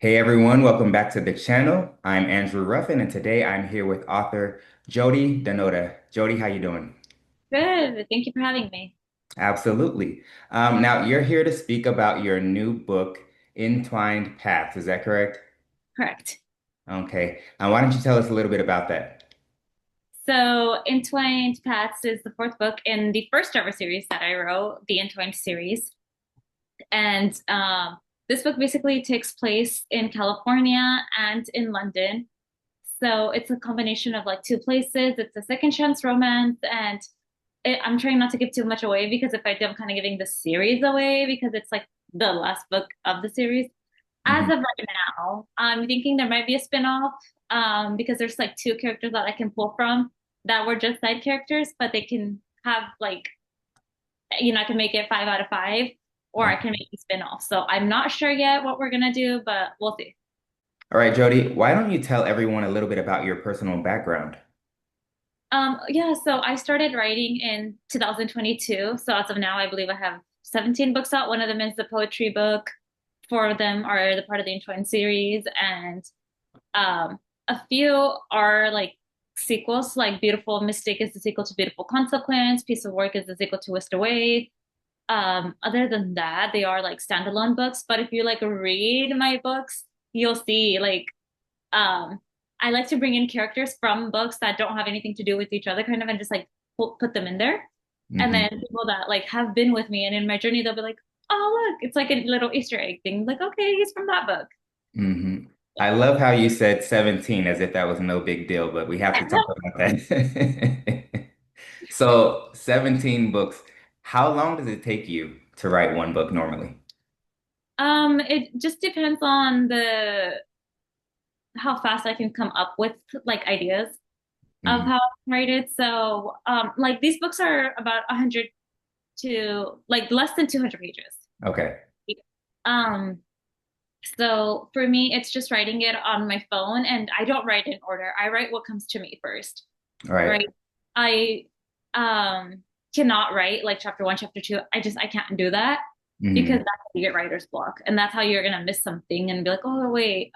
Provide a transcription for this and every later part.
Hey everyone, welcome back to the channel. I'm Andrew Ruffin, and today I'm here with author Jyoti Dhanota. Jyoti, how you doing? Good. Thank you for having me. Absolutely. Now you're here to speak about your new book, Entwined Paths. Is that correct? Correct. Okay. Why don't you tell us a little bit about that? So, Entwined Paths is the fourth book in the first ever series that I wrote, the Entwined series. And this book basically takes place in California and in London. So, it's a combination of like two places. It's a second chance romance. And I'm trying not to give too much away because if I do, I'm kind of giving the series away because it's like the last book of the series. As Mhm. of right now, I'm thinking there might be a spin-off because there's like two characters that I can pull from that were just side characters, but they can have like, I can make it 5 out of 5, or I Okay. can make a spin-off. So I'm not sure yet what we're gonna do, but we'll see. All right, Jody, why don't you tell everyone a little bit about your personal background? Yeah, so I started writing in 2022. So as of now, I believe I have 17 books out. One of them is the poetry book. Four of them are the part of the Entwined series, and a few are like sequels, like Beautiful Mistake is the sequel to Beautiful Consequence, Piece of Work is the sequel to Whisked Away. Other than that, they are like standalone books. But if you like read my books, you'll see like um I like to bring in characters from books that don't have anything to do with each other, kind of, and just like put them in there. And Hmm. then people that like have been with me and in my journey, they'll be like, "Oh, look, it's like a little Easter egg thing." Like, okay, he's from that book. Hmm. I love how you said 17 as if that was no big deal, but we have to talk about that. So, 17 books. How long does it take you to write one book normally? It just depends on the how fast I can come up with like ideas of Hmm. how I write it. So, like these books are about 100 to like less than 200 pages. Okay. Um, so for me, it's just writing it on my phone, and I don't write in order. I write what comes to me first, All right. right? I cannot write like chapter one, chapter two. I can't do that because Hmm. that's how you get writer's block, and that's how you're gonna miss something and be like, oh wait,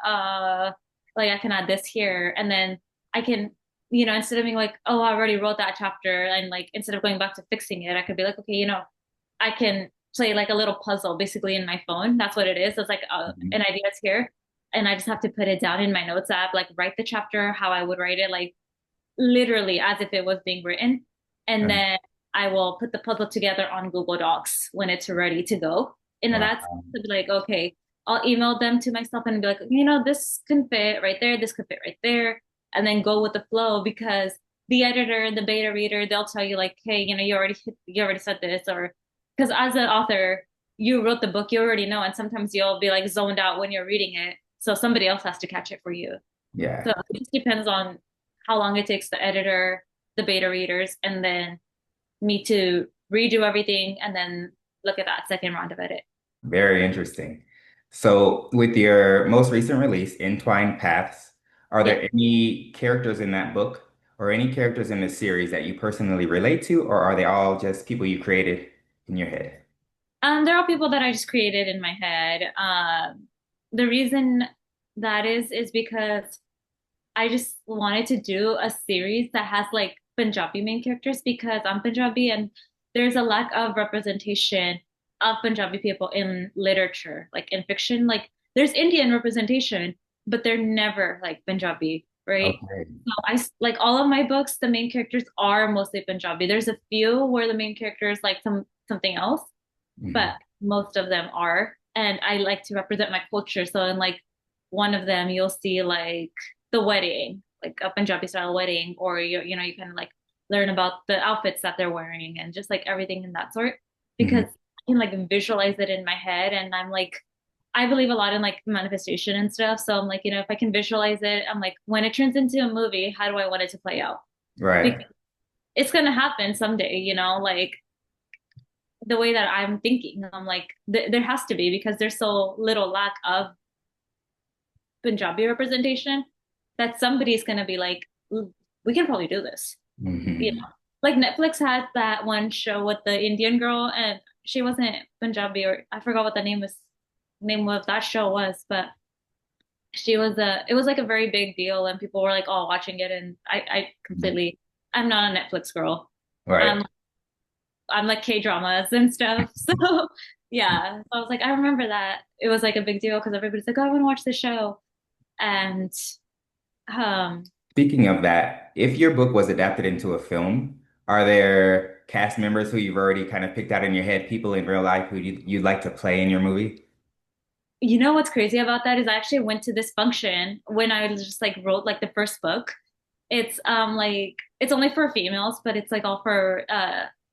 like I can add this here, and then I can, instead of being like, oh, I already wrote that chapter, and like instead of going back to fixing it, I could be like, okay, I can play like a little puzzle basically in my phone. That's what it is. It's like Hmm. an idea is here, and I just have to put it down in my notes app, like write the chapter how I would write it, like literally as if it was being written. And then I will put the puzzle together on Google Docs when it's ready to go. And Wow. that's to be like, okay, I'll email them to myself and be like, this can fit right there, this could fit right there, and then go with the flow because the editor, the beta reader, they'll tell you like, hey, you already said this, or because as an author, you wrote the book, you already know, and sometimes you'll be like zoned out when you're reading it, so somebody else has to catch it for you. So Yeah. it just depends on how long it takes the editor, the beta readers, and then me to redo everything and then look at that second round of edit. Very interesting. So, with your most recent release, Entwined Paths, are Yeah. there any characters in that book or any characters in the series that you personally relate to, or are they all just people you created in your head? There are people that I just created in my head. The reason that is because I just wanted to do a series that has like Punjabi main characters because I'm Punjabi and there's a lack of representation of Punjabi people in literature, like in fiction. Like there's Indian representation, but they're never like Punjabi, right? Okay. So like all of my books, the main characters are mostly Punjabi. There's a few where the main character is like something else, but Mhm. most of them are. And I like to represent my culture. So in like one of them, you'll see like the wedding, like a Punjabi style wedding, or you can like learn about the outfits that they're wearing and just like everything in that sort. Because Mhm. I can like visualize it in my head, and I'm like, I believe a lot in like manifestation and stuff. So I'm like, if I can visualize it, I'm like, when it turns into a movie, how do I want it to play out? Because Right. it's gonna happen someday, like the way that I'm thinking. I'm like, there has to be because there's so little lack of Punjabi representation that somebody's gonna be like, we can probably do this. You Hmm. know, like Netflix had that one show with the Indian girl, and she wasn't Punjabi, or I forgot what the name of that show was, but it was like a very big deal and people were like all watching it and I Mhm. completely, I'm not a Netflix girl. Right. I'm I'm like K-dramas and stuff. So yeah, so I was like, I remember that it was like a big deal because everybody's like, oh, I want to watch the show. And um, Speaking of that, if your book was adapted into a film, are there cast members who you've already kind of picked out in your head, people in real life who you'd like to play in your movie? you know what's crazy about that is I actually went to this function when I was just like wrote like the first book. It's like it's only for females, but it's like all for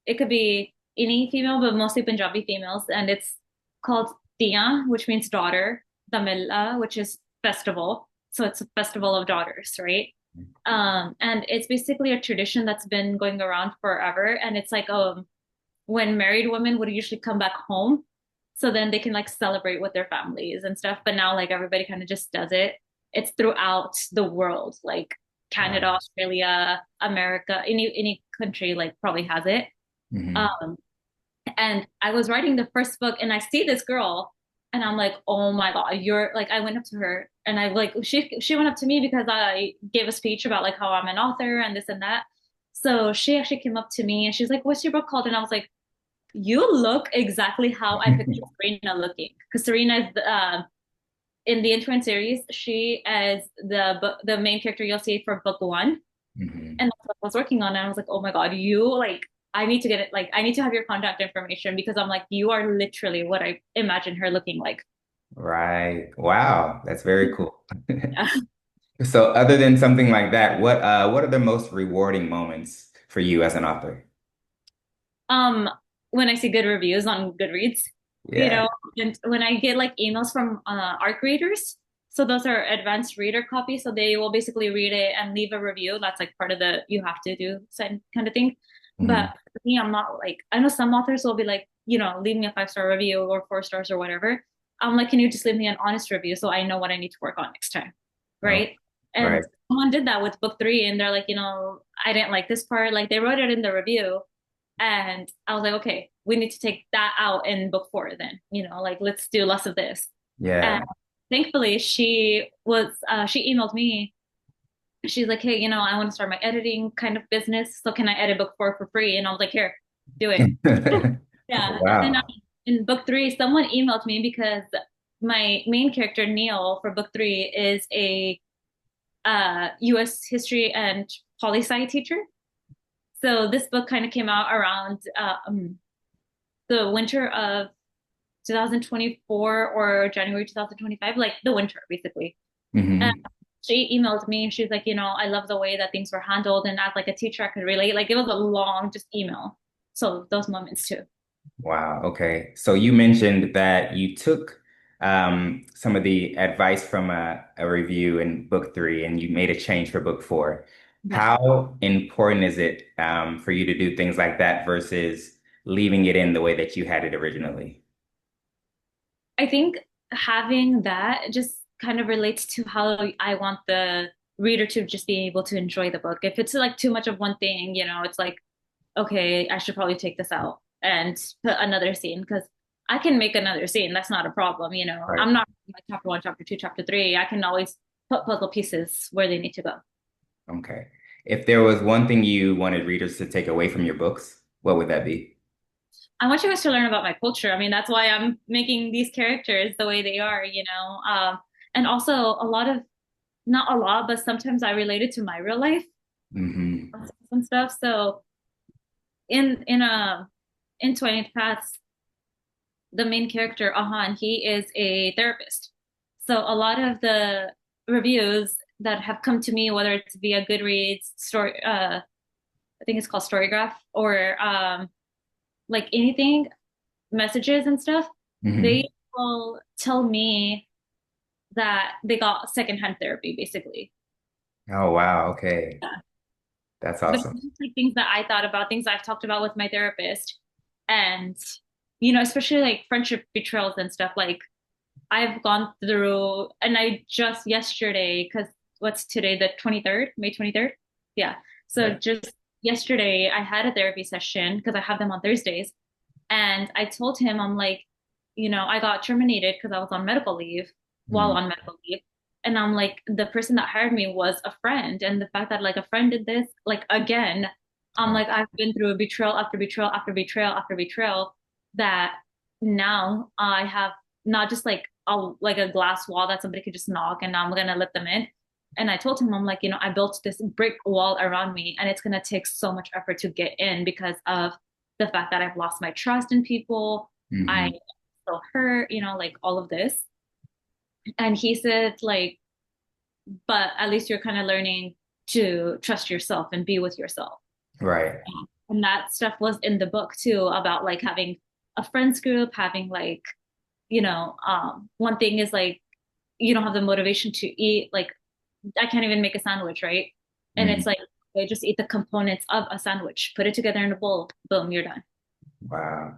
it could be any female, but mostly Punjabi females, and it's called Jiya, which means daughter, Tamila, which is festival. So it's a festival of daughters, right? And it's basically a tradition that's been going around forever, and it's like when married women would usually come back home, so then they can like celebrate with their families and stuff. But now like everybody kind of just does it. It's throughout the world, like Canada, Wow. Australia, America, any country like probably has it. Hmm. Um, and I was writing the first book, and I see this girl, and I'm like, oh my God, you're like, I went up to her, and I like, she went up to me because I gave a speech about like how I'm an author and this and that. So she actually came up to me and she's like, what's your book called? And I was like, you look exactly how I pictured Serena looking. Because Serena is in the Entwined series, she is the main character you'll see for book one, Hmm. and that's what I was working on. And I was like, oh my God, you like I need to get it. Like I need to have your contact information because I'm like, you are literally what I imagine her looking like. Right. Wow. That's very cool. Yeah. So other than something like that, what are the most rewarding moments for you as an author? Um, when I see good reviews on Goodreads, you Yeah. know, and when I get like emails from ARC readers, so those are advanced reader copies, so they will basically read it and leave a review. That's like part of the you have to do kind of thing. But Hmm. for me, I'm not like I know some authors will be like, leave me a 5-star review or 4 stars or whatever. I'm like, can you just leave me an honest review so I know what I need to work on next time, Oh, right? And right. someone did that with book three, and they're like, I didn't like this part. Like they wrote it in the review, and I was like, okay, we need to take that out in book four then, like let's do less of this. And Yeah. thankfully she emailed me. She's like, hey, I want to start my editing kind of business. So can I edit book four for free? And I was like, here, do it. Yeah. And then Wow. in book three, someone emailed me because my main character, Neil, for book three is a US history and poli sci teacher. So this book kind of came out around the winter of 2024 or January 2025, like the winter, basically. And Hmm. she emailed me and she's like, I love the way that things were handled. And as like a teacher, I could relate. Like it was a long just email. So those moments too. Wow. Okay. So you mentioned that you took some of the advice from a review in book three and you made a change for book four. Yeah. How important is it for you to do things like that versus leaving it in the way that you had it originally? I think having that just kind of relates to how I want the reader to just be able to enjoy the book. If it's like too much of one thing, it's like, okay, I should probably take this out and put another scene because I can make another scene. That's not a problem. Right. I'm not like chapter one, chapter two, chapter three. I can always put puzzle pieces where they need to go. Okay. If there was one thing you wanted readers to take away from your books, what would that be? I want you guys to learn about my culture. I mean, that's why I'm making these characters the way they are. And also a lot of, not a lot, but sometimes I relate it to my real life Hmm. and stuff. So in 20th Paths, the main character, Ahan, he is a therapist. So a lot of the reviews that have come to me, whether it's via Goodreads, story, I think it's called Storygraph, or like anything, messages and stuff, Hmm. they will tell me that they got secondhand therapy, basically. Oh, wow. Okay. Yeah. That's But awesome. it's like things that I thought about, things I've talked about with my therapist, and especially like friendship betrayals and stuff. Like I've gone through, and I just yesterday, because what's today, the 23rd, May 23rd? Yeah. So Right. just yesterday, I had a therapy session because I have them on Thursdays. And I told him, I'm like, I got terminated because I was on medical leave while Mm. on medical leave. And I'm like, the person that hired me was a friend. And the fact that like a friend did this, like again, I'm Wow. like, I've been through a betrayal after betrayal after betrayal after betrayal that now I have not just like a glass wall that somebody could just knock and now I'm gonna let them in. And I told him, I'm like, I built this brick wall around me and it's gonna take so much effort to get in because of the fact that I've lost my trust in people. I Hmm. still hurt, like all of this. And he said, like, but at least you're kind of learning to trust yourself and be with yourself. Right. And that stuff was in the book too, about like having a friends group, having like, one thing is like you don't have the motivation to eat. Like I can't even make a sandwich, right? And it's Mhm. like they just eat the components of a sandwich, put it together in a bowl, boom, you're done. Wow.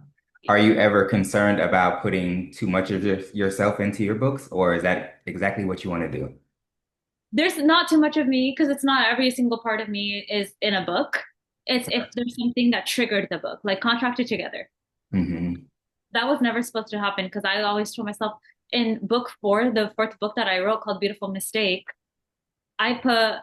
Are you ever concerned about putting too much of yourself into your books, or is that exactly what you want to do? There's not too much of me because it's not every single part of me is in a book. It's if there's something that triggered the book, like contracted together. Hmm. That was never supposed to happen because I always told myself in book four, the fourth book that I wrote called Beautiful Mistake, I put,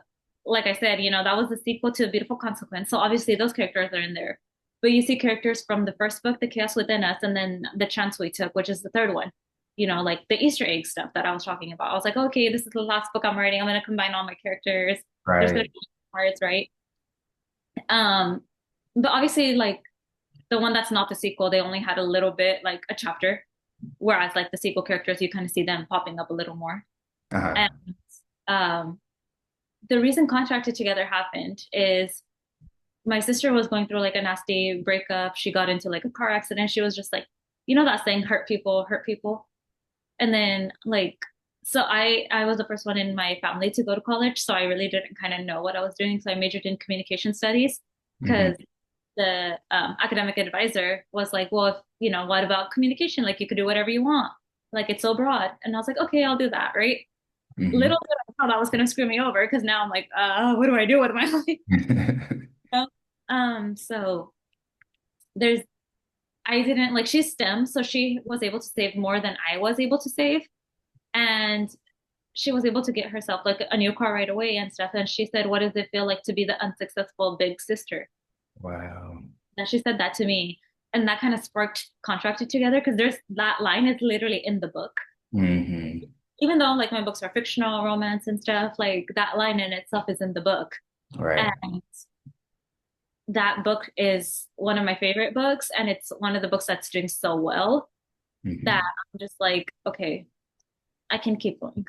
like I said, that was the sequel to A Beautiful Consequence. So obviously those characters are in there. But you see characters from the first book, The Chaos Within Us, and then The Chance We Took, which is the third one. Like the Easter egg stuff that I was talking about. I was like, okay, this is the last book I'm writing. I'm going to combine all my characters. There's going to Right. be parts, right? Um, but obviously, like the one that's not the sequel, they only had a little bit, like a chapter. Whereas, like the sequel characters, you kind of see them popping up a little more. Uh-huh. And um, the reason Contracted Together happened is my sister was going through like a nasty breakup. She got into like a car accident. She was just like, that saying, hurt people, hurt people. And then like, so I was the first one in my family to go to college. So I really didn't kind of know what I was doing. So I majored in communication studies Hmm. because the academic advisor was like, well, if, what about communication? Like you could do whatever you want. Like it's so broad. And I was like, okay, I'll do that. Right. Hmm. Little did I know that was going to screw me over because now I'm like, what do I do with my life? So there's, I didn't like, she's STEM, so she was able to save more than I was able to save. And she was able to get herself like a new car right away and stuff. And she said, what does it feel like to be the unsuccessful big sister? Wow. And she said that to me. And that kind of sparked Contracted Together because there's that line is literally in the book. Hmm. Even though like my books are fictional, romance and stuff, like that line in itself is in the book. Right. And that book is one of my favorite books. And it's one of the books that's doing so well that Hmm. I'm just like, okay, I can keep going.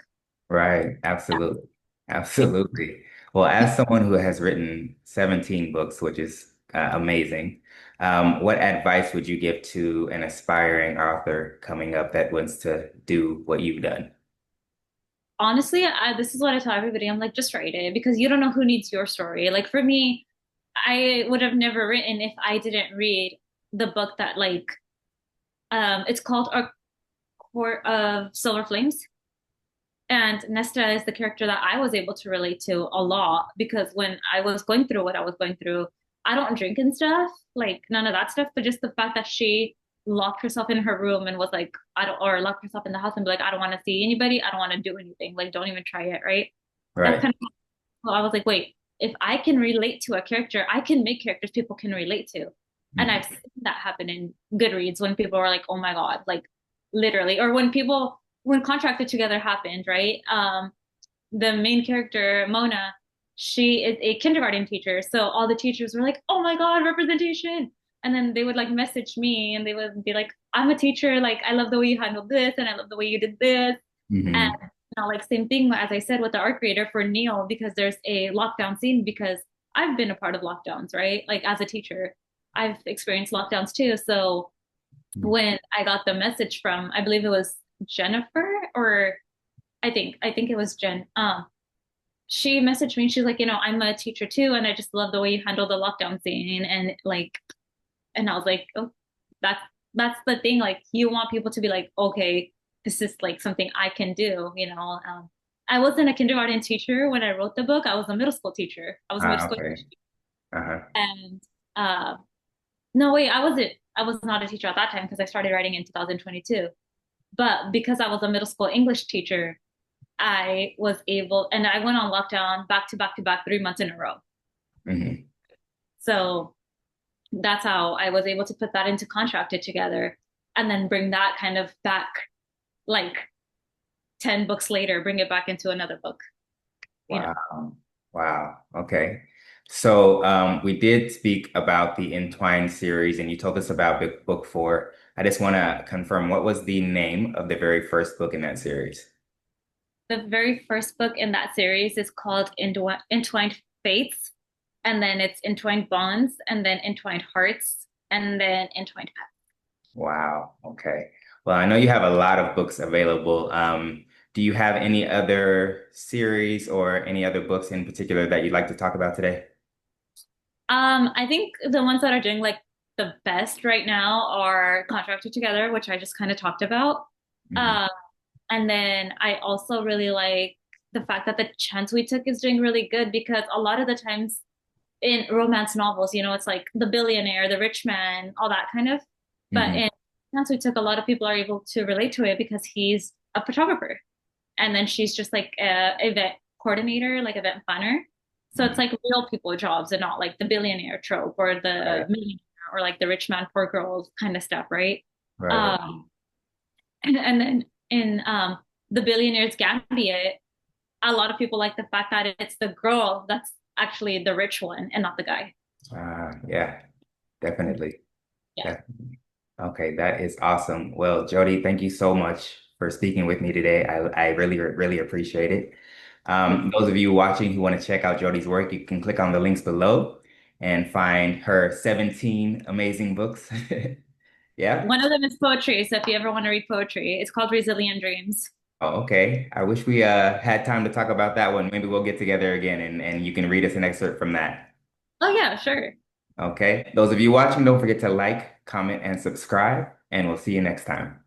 Right. Absolutely. Absolutely. Well, as someone who has written 17 books, which is amazing, what advice would you give to an aspiring author coming up that wants to do what you've done? Honestly, this is what I tell everybody. I'm like, just write it because you don't know who needs your story. Like for me, I would have never written if I didn't read the book that like it's called A Court of Silver Flames. And Nesta is the character that I was able to relate to a lot because when I was going through what I was going through, I don't drink and stuff, like none of that stuff, but just the fact that she locked herself in her room and was like, I don't, or locked herself in the house and be like, I don't want to see anybody. I don't want to do anything. Like, don't even try it. Right. That's Right. kind of, so I was like, wait, if I can relate to a character, I can make characters people can relate to. And I've Hmm. seen that happen in Goodreads when people are like, oh my God, like literally, or when people, when Contracted Together happened, right? The main character, Mona, she is a kindergarten teacher. So all the teachers were like, oh my God, representation. And then they would like message me and they would be like, I'm a teacher. Like, I love the way you handled this and I love the way you did this. And Hmm. like same thing as I said with the art creator for Neil, because there's a lockdown scene because I've been a part of lockdowns, right? Like as a teacher, I've experienced lockdowns too. So when I got the message from, I believe it was Jennifer or I think it was Jen. She messaged me. She's like, I'm a teacher too, and I just love the way you handle the lockdown scene. And like, and I was like, oh, that's that's the thing. Like, you want people to be like, okay, this is like something I can do. I wasn't a kindergarten teacher when I wrote the book. I was a middle school teacher. I was a middle Ah, school okay. teacher. Uh-huh. And uh, no, wait, I wasn't. I was not a teacher at that time because I started writing in 2022. But because I was a middle school English teacher, I was able, and I went on lockdown back to back to back 3 months in a row. Hmm. So that's how I was able to put that into contracted together and then bring that kind of back like 10 books later, bring it back into another book, you know. Wow. Wow. Okay. So we did speak about the Entwined series, and you told us about book four. I just want to confirm, what was the name of the very first book in that series? The very first book in that series is called Entwined Fates, and then it's Entwined Bonds, and then Entwined Hearts, and then Entwined Paths. Wow. Okay. Well, I know you have a lot of books available. Do you have any other series or any other books in particular that you'd like to talk about today? I think the ones that are doing like the best right now are Contracted Together, which I just kind of talked about. Hmm. Um, and then I also really like the fact that The Chance We Took is doing really good because a lot of the times in romance novels, it's like the billionaire, the rich man, all that kind of. But Hmm. in Chance We Took, a lot of people are able to relate to it because he's a photographer. And then she's just like a event coordinator, like event planner. So it's Hmm. like real people jobs and not like the billionaire trope or the Right. millionaire or like the rich man, poor girl kind of stuff, right? Right. Um, and then in the Billionaire's Gambit, a lot of people like the fact that it's the girl that's actually the rich one and not the guy. Yeah, definitely. Yeah. Definitely. Okay, that is awesome. Well, Jody, thank you so much for speaking with me today. I really, really appreciate it. Those of you watching who want to check out Jody's work, you can click on the links below and find her 17 amazing books. Yeah. One of them is poetry. So if you ever want to read poetry, it's called Resilient Dreams. Oh, okay. I wish we had time to talk about that one. Maybe we'll get together again and you can read us an excerpt from that. Oh, yeah, sure. Okay. Those of you watching, don't forget to like, comment, and subscribe, and we'll see you next time.